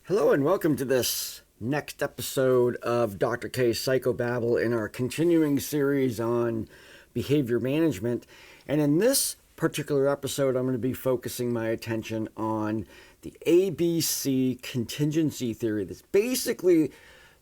Hello and welcome to this next episode of Dr. K's Psychobabble in our continuing series on behavior management. And in this particular episode, I'm going to be focusing my attention on the ABC Contingency Theory. That's basically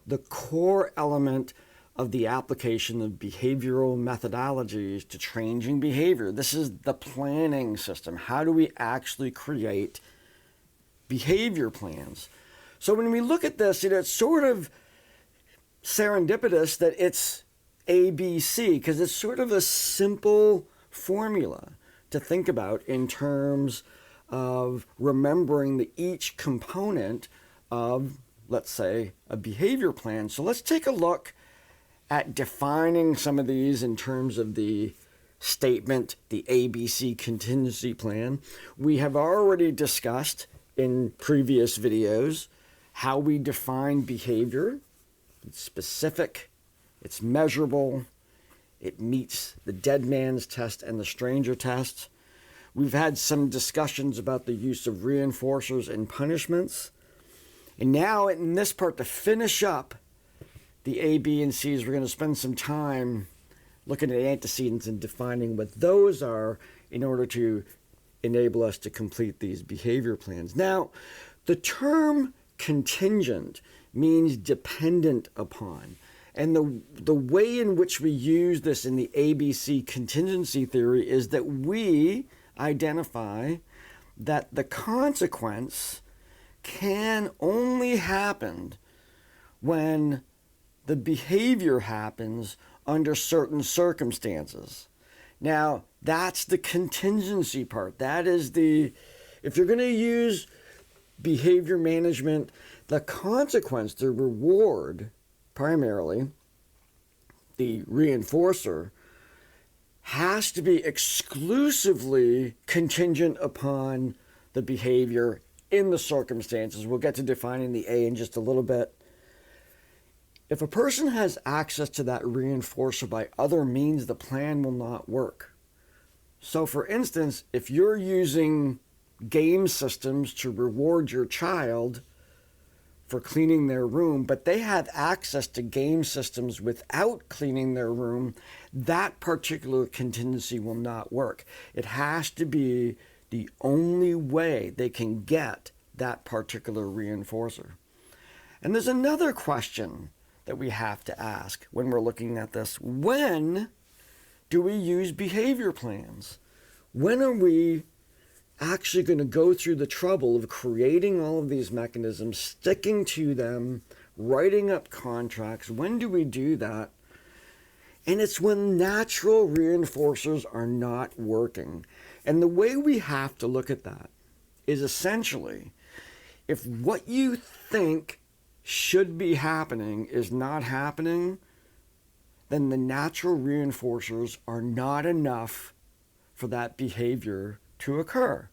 the core element of the application of behavioral methodologies to changing behavior. This is the planning system. How do we actually create behavior plans? So when we look at this, it's sort of serendipitous that it's ABC because it's sort of a simple formula to think about in terms of remembering the each component of, let's say, a behavior plan. So let's take a look at defining some of these in terms of the statement, the ABC contingency plan. We have already discussed in previous videos how we define behavior. It's specific, it's measurable, it meets the dead man's test and the stranger test. We've had some discussions about the use of reinforcers and punishments. And now in this part, to finish up the A, B, and C's, we're going to spend some time looking at antecedents and defining what those are in order to enable us to complete these behavior plans. Now, the term contingent means dependent upon. And the way in which we use this in the ABC contingency theory is that we identify that the consequence can only happen when the behavior happens under certain circumstances. Now, that's the contingency part. That is if you're going to use behavior management, the consequence, the reward, primarily, the reinforcer, has to be exclusively contingent upon the behavior in the circumstances. We'll get to defining the A in just a little bit. If a person has access to that reinforcer by other means, the plan will not work. So, for instance, if you're using game systems to reward your child for cleaning their room, but they have access to game systems without cleaning their room, that particular contingency will not work. It has to be the only way they can get that particular reinforcer. And there's another question that we have to ask when we're looking at this. When do we use behavior plans? When are we actually going to go through the trouble of creating all of these mechanisms, sticking to them, writing up contracts? When do we do that? And it's when natural reinforcers are not working. And the way we have to look at that is essentially, if what you think should be happening is not happening, then the natural reinforcers are not enough for that behavior to occur.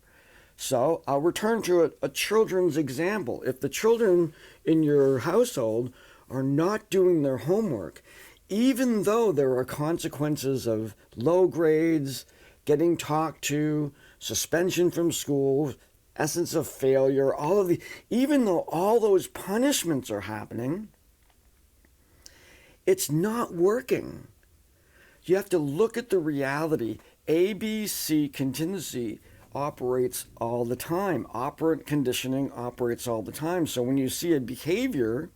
So I'll return to a children's example. If the children in your household are not doing their homework, even though there are consequences of low grades, getting talked to, suspension from school, essence of failure, even though all those punishments are happening, it's not working. You have to look at the reality. ABC contingency operates all the time. Operant conditioning operates all the time. So when you see a behavior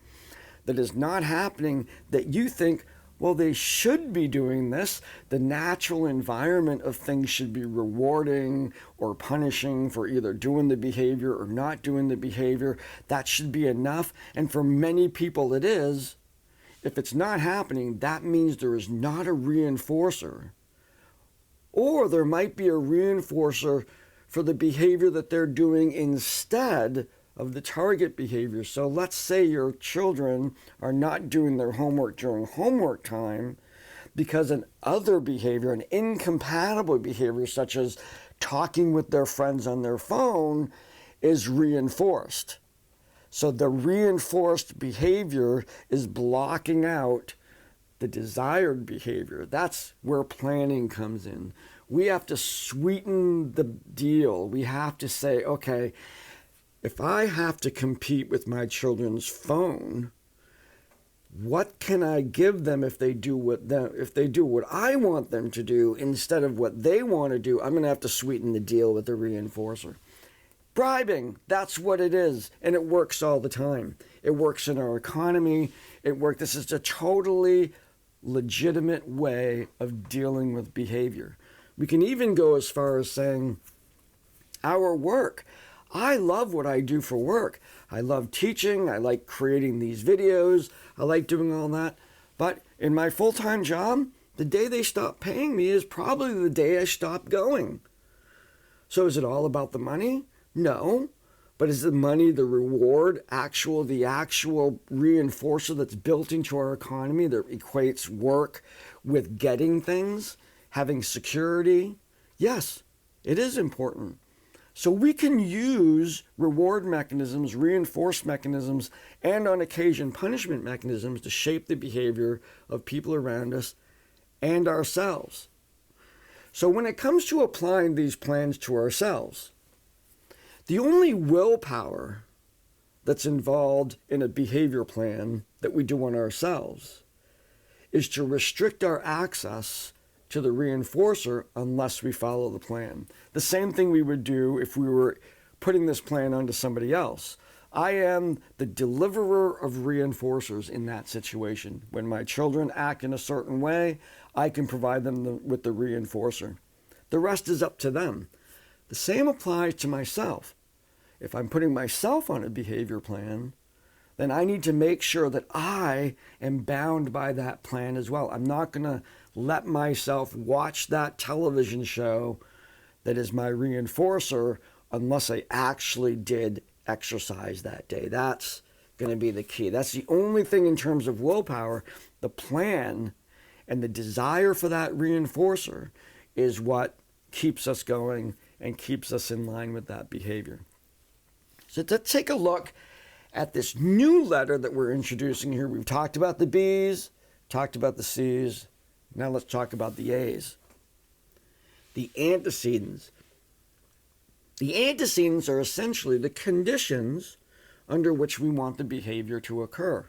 that is not happening, that you think, well, they should be doing this, the natural environment of things should be rewarding or punishing for either doing the behavior or not doing the behavior, that should be enough. And for many people it is. If it's not happening, that means there is not a reinforcer. Or there might be a reinforcer for the behavior that they're doing instead of the target behavior. So let's say your children are not doing their homework during homework time because an other behavior, an incompatible behavior such as talking with their friends on their phone, is reinforced. So the reinforced behavior is blocking out the desired behavior. That's where planning comes in. We have to sweeten the deal. We have to say, okay, If I have to compete with my children's phone, what can I give them if they do what I want them to do instead of what they want to do? I'm going to have to sweeten the deal with the reinforcer. Bribing, that's what it is, and it works all the time. It works in our economy. This is a totally legitimate way of dealing with behavior. We can even go as far as saying our work. I love what I do for work. I love teaching. I like creating these videos. I like doing all that. But in my full-time job, the day they stop paying me is probably the day I stop going. So is it all about the money? No. But is the money, the reward, the actual reinforcer that's built into our economy that equates work with getting things, having security? Yes, it is important. So we can use reward mechanisms, reinforce mechanisms, and on occasion punishment mechanisms to shape the behavior of people around us and ourselves. So when it comes to applying these plans to ourselves, the only willpower that's involved in a behavior plan that we do on ourselves is to restrict our access to the reinforcer unless we follow the plan. The same thing we would do if we were putting this plan onto somebody else. I am the deliverer of reinforcers in that situation. When my children act in a certain way, I can provide them with the reinforcer. The rest is up to them. The same applies to myself. If I'm putting myself on a behavior plan, then I need to make sure that I am bound by that plan as well. I'm not going to let myself watch that television show that is my reinforcer unless I actually did exercise that day. That's going to be the key. That's the only thing in terms of willpower. The plan and the desire for that reinforcer is what keeps us going and keeps us in line with that behavior. So let's take a look at this new letter that we're introducing here. We've talked about the B's, talked about the C's. Now let's talk about the A's. The antecedents. The antecedents are essentially the conditions under which we want the behavior to occur.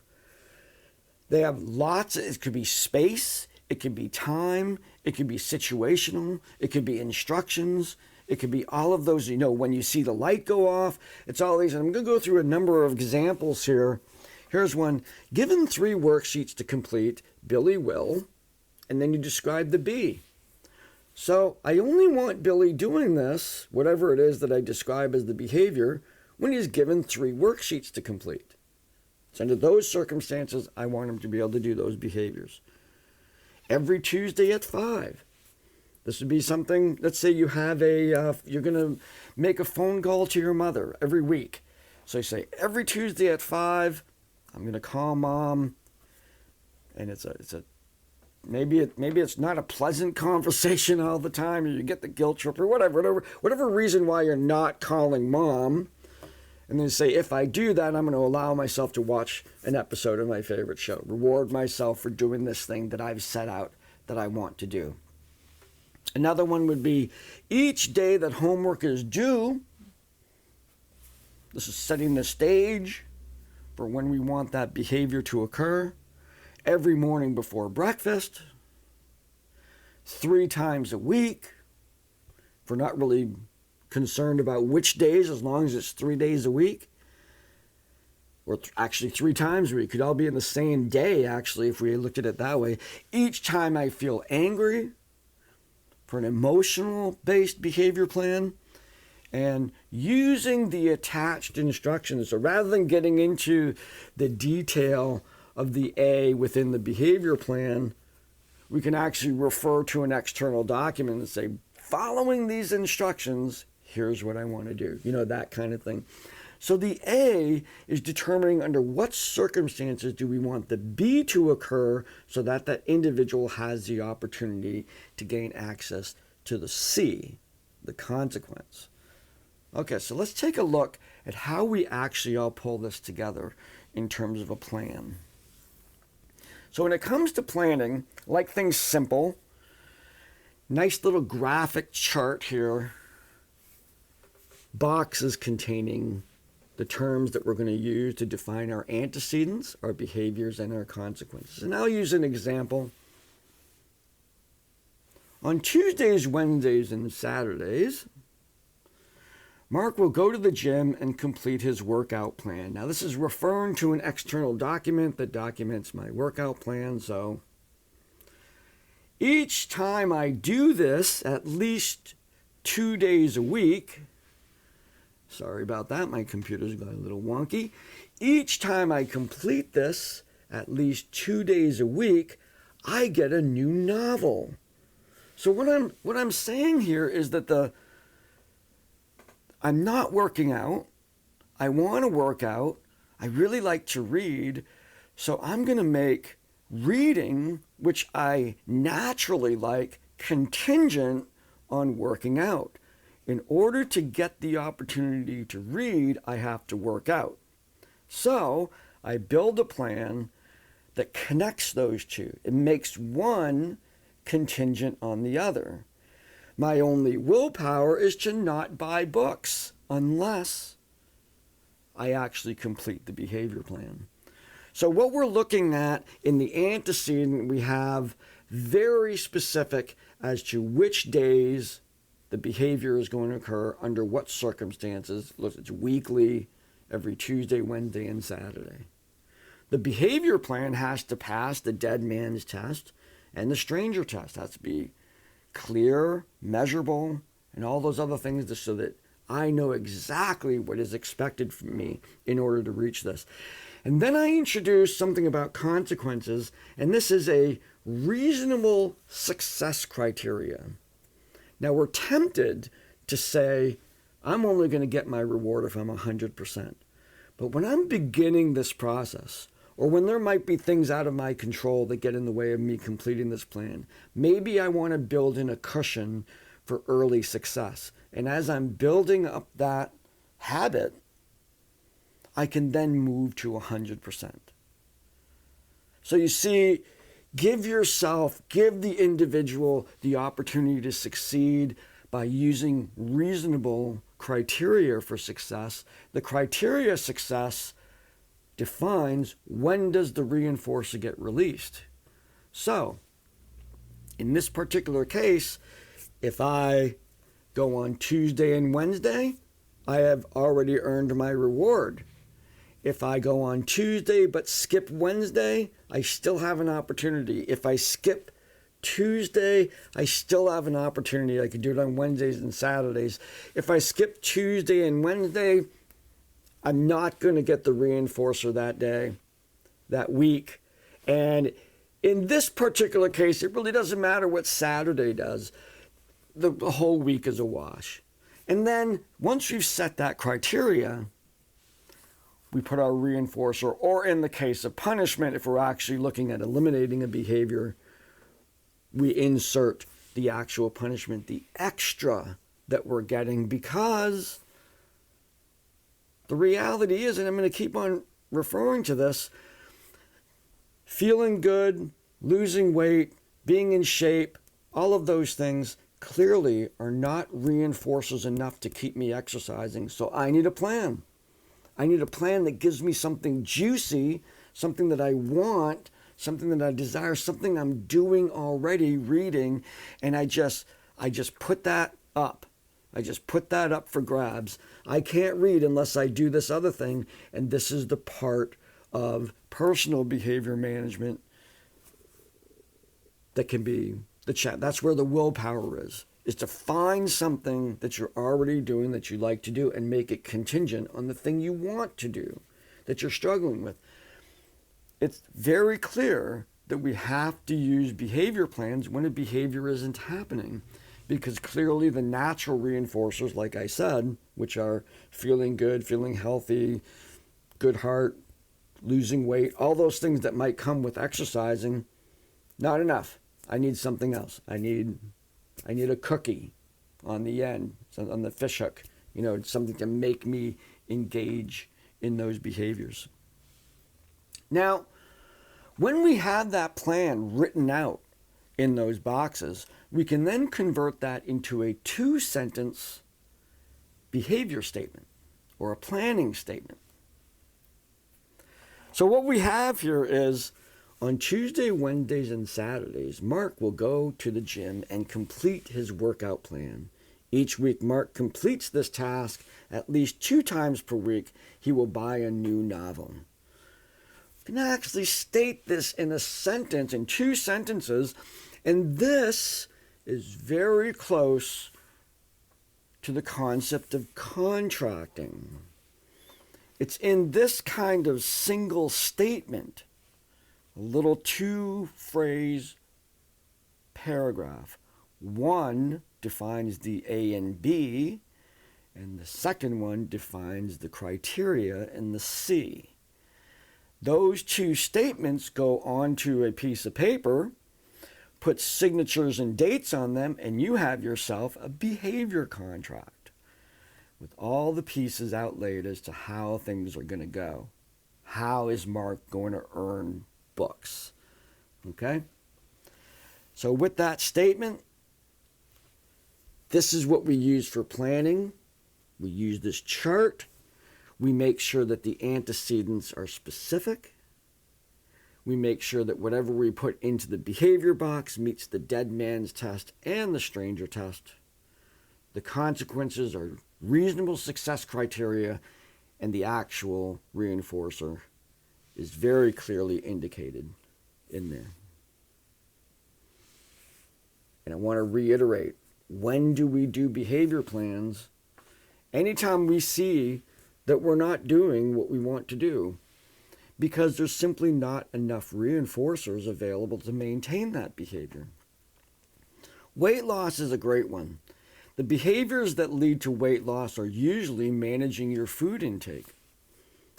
They have it could be space, it could be time, it could be situational, it could be instructions, it could be all of those, when you see the light go off, it's all these. And I'm going to go through a number of examples here. Here's one. Given 3 worksheets to complete, Billy will, and then you describe the B. So I only want Billy doing this, whatever it is that I describe as the behavior, when he's given 3 worksheets to complete. So under those circumstances, I want him to be able to do those behaviors. Every Tuesday at 5. This would be something, let's say you have you're going to make a phone call to your mother every week. So you say, every Tuesday at 5, I'm going to call Mom. And maybe it's not a pleasant conversation all the time, or you get the guilt trip, or whatever reason why you're not calling Mom. And then say, if I do that, I'm going to allow myself to watch an episode of my favorite show. Reward myself for doing this thing that I've set out that I want to do. Another one would be each day that homework is due. This is setting the stage for when we want that behavior to occur. Every morning before breakfast. 3 times a week. If we're not really concerned about which days, as long as it's 3 days a week. Or actually 3 times a week. It could all be in the same day, actually, if we looked at it that way. Each time I feel angry, for an emotional-based behavior plan, and using the attached instructions. So rather than getting into the detail of the A within the behavior plan, we can actually refer to an external document and say, following these instructions, here's what I want to do. That kind of thing. So the A is determining under what circumstances do we want the B to occur so that that individual has the opportunity to gain access to the C, the consequence. Okay, so let's take a look at how we actually all pull this together in terms of a plan. So when it comes to planning, I like things simple. Nice little graphic chart here. Boxes containing the terms that we're going to use to define our antecedents, our behaviors, and our consequences. And I'll use an example. On Tuesdays, Wednesdays, and Saturdays, Mark will go to the gym and complete his workout plan. Now, this is referring to an external document that documents my workout plan. So each time I do this at least 2 days a week, sorry about that, my computer's got a little wonky. Each time I complete this at least 2 days a week, I get a new novel. So what I'm saying here is that I'm not working out. I want to work out. I really like to read. So I'm going to make reading, which I naturally like, contingent on working out. In order to get the opportunity to read, I have to work out. So I build a plan that connects those two. It makes one contingent on the other. My only willpower is to not buy books unless I actually complete the behavior plan. So what we're looking at in the antecedent, we have very specific as to which days the behavior is going to occur, under what circumstances. Look, it's weekly, every Tuesday, Wednesday, and Saturday. The behavior plan has to pass the dead man's test and the stranger test. It has to be clear, measurable, and all those other things so that I know exactly what is expected from me in order to reach this. And then I introduce something about consequences, and this is a reasonable success criteria. Now, we're tempted to say, I'm only going to get my reward if I'm 100%. But when I'm beginning this process, or when there might be things out of my control that get in the way of me completing this plan, maybe I want to build in a cushion for early success. And as I'm building up that habit, I can then move to 100%. So you see, give the individual the opportunity to succeed by using reasonable criteria for success. The criteria of success defines when does the reinforcer get released. So, in this particular case, if I go on Tuesday and Wednesday, I have already earned my reward. If I go on Tuesday but skip Wednesday, I still have an opportunity. If I skip Tuesday, I still have an opportunity. I could do it on Wednesdays and Saturdays. If I skip Tuesday and Wednesday, I'm not going to get the reinforcer that day, that week. And in this particular case, it really doesn't matter what Saturday does. The whole week is a wash. And then once we've set that criteria, we put our reinforcer, or in the case of punishment, if we're actually looking at eliminating a behavior, we insert the actual punishment, the extra that we're getting, because the reality is, and I'm going to keep on referring to this, feeling good, losing weight, being in shape, all of those things clearly are not reinforcers enough to keep me exercising. So I need a plan. I need a plan that gives me something juicy, something that I want, something that I desire, something I'm doing already, reading, and I just put that up. I just put that up for grabs. I can't read unless I do this other thing, and this is the part of personal behavior management that can be the chat. That's where the willpower is to find something that you're already doing that you like to do and make it contingent on the thing you want to do that you're struggling with. It's very clear that we have to use behavior plans when a behavior isn't happening, because clearly the natural reinforcers, like I said, which are feeling good, feeling healthy, good heart, losing weight, all those things that might come with exercising, not enough. I need something else. I need a cookie on the end, on the fish hook, something to make me engage in those behaviors. Now, when we have that plan written out in those boxes, we can then convert that into a 2-sentence behavior statement. or a planning statement. So what we have here is on Tuesday, Wednesdays, and Saturdays, Mark will go to the gym and complete his workout plan. Each week, Mark completes this task at least 2 times per week. He will buy a new novel. You can actually state this in a sentence, in 2 sentences, and this is very close to the concept of contracting. It's in this kind of single statement, a little 2-phrase paragraph. One defines the A and B, and the second one defines the criteria in the C. Those 2 statements go onto a piece of paper, put signatures and dates on them, and you have yourself a behavior contract with all the pieces outlaid as to how things are going to go. How is Mark going to earn books? Okay? So with that statement, this is what we use for planning. We use this chart. We make sure that the antecedents are specific. We make sure that whatever we put into the behavior box meets the dead man's test and the stranger test. The consequences are reasonable success criteria, and the actual reinforcer is very clearly indicated in there. And I want to reiterate, when do we do behavior plans? Anytime we see that we're not doing what we want to do, because there's simply not enough reinforcers available to maintain that behavior. Weight loss is a great one. The behaviors that lead to weight loss are usually managing your food intake.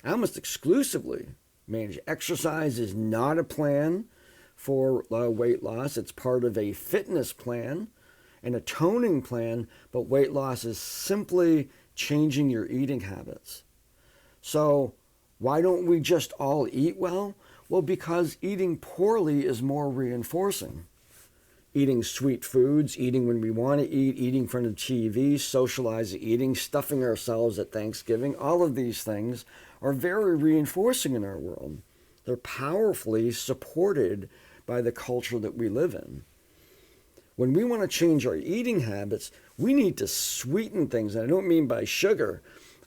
Almost exclusively manage. Exercise is not a plan for weight loss. It's part of a fitness plan and a toning plan, but weight loss is simply changing your eating habits. So why don't we just all eat well? Well, because eating poorly is more reinforcing. Eating sweet foods, eating when we want to eat, eating in front of TV, socializing, eating, stuffing ourselves at Thanksgiving, all of these things are very reinforcing in our world. They're powerfully supported by the culture that we live in. When we want to change our eating habits, we need to sweeten things. And I don't mean by sugar.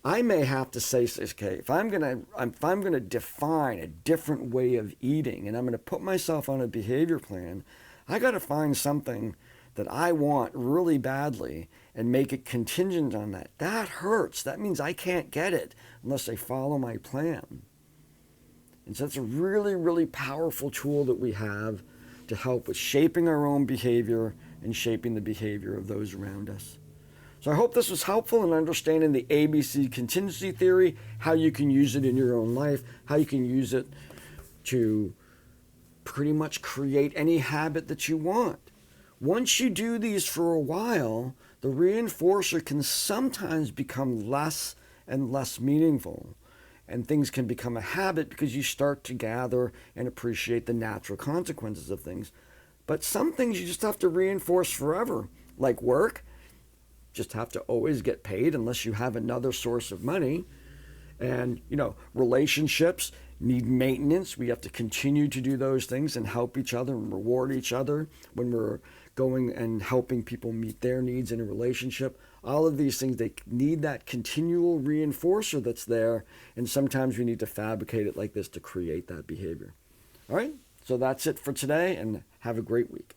I may have to say, okay, if I'm going to define a different way of eating and I'm going to put myself on a behavior plan, I got to find something that I want really badly and make it contingent on that. That hurts. That means I can't get it unless I follow my plan. And so it's a really, really powerful tool that we have to help with shaping our own behavior and shaping the behavior of those around us. So I hope this was helpful in understanding the ABC Contingency Theory, how you can use it in your own life, how you can use it to pretty much create any habit that you want. Once you do these for a while, the reinforcer can sometimes become less and less meaningful. And things can become a habit because you start to gather and appreciate the natural consequences of things. But some things you just have to reinforce forever, like work. Just have to always get paid unless you have another source of money. And, relationships need maintenance. We have to continue to do those things and help each other and reward each other when we're going and helping people meet their needs in a relationship. All of these things, they need that continual reinforcer that's there, and sometimes we need to fabricate it like this to create that behavior. All right, so that's it for today, and have a great week.